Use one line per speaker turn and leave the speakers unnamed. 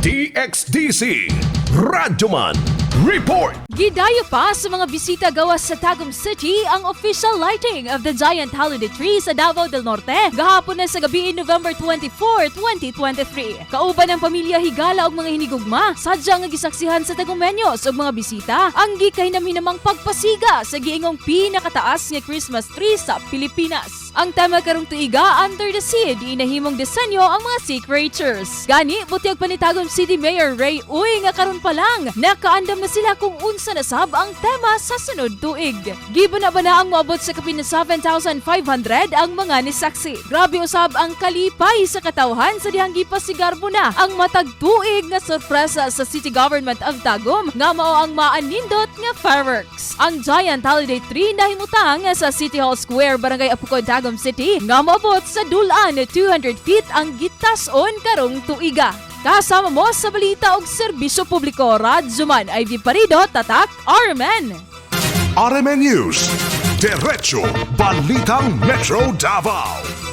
DXDC Radyoman Report.
Gidayo pa sa mga bisita gawas sa Tagum City ang official lighting of the giant holiday tree sa Davao del Norte gahapon na sa gabi November 24, 2023. Kauban ng pamilya higala og mga hinigugma, sadya nga gisaksihan sa Tagumeños og mga bisita ang gikahinamhinamang pagpasiga sa giingong pinakataas nga Christmas tree sa Pilipinas. Ang tema karong tuiga, Under the Sea, di inahimong disenyo ang mga sea creatures. Gani, butyag pa ni Tagum City Mayor Ray Uy nga karon pa lang nakaandam na sila kung unsa nasab ang tema sa sunod tuig. Gibo na ba na ang moabot sa kapin na 7,500 ang mga nisaksi. Grabe usab ang kalipay sa katawhan sa dihang gipasigarbo na ang matag tuig nga sorpresa sa City Government of Tagum nga mao ang maanindot nga fireworks. Ang giant holiday tree nahimutang sa City Hall Square, Barangay Apukod, Tagum City nga moabot sa dulan 200 feet ang gitas-on karong tuiga. Kasama mo sa balita og serbisyo publiko, Radzuman Ivy Parido, Tatak, RMN.
RMN News, Diretso Balitang Metro Davao.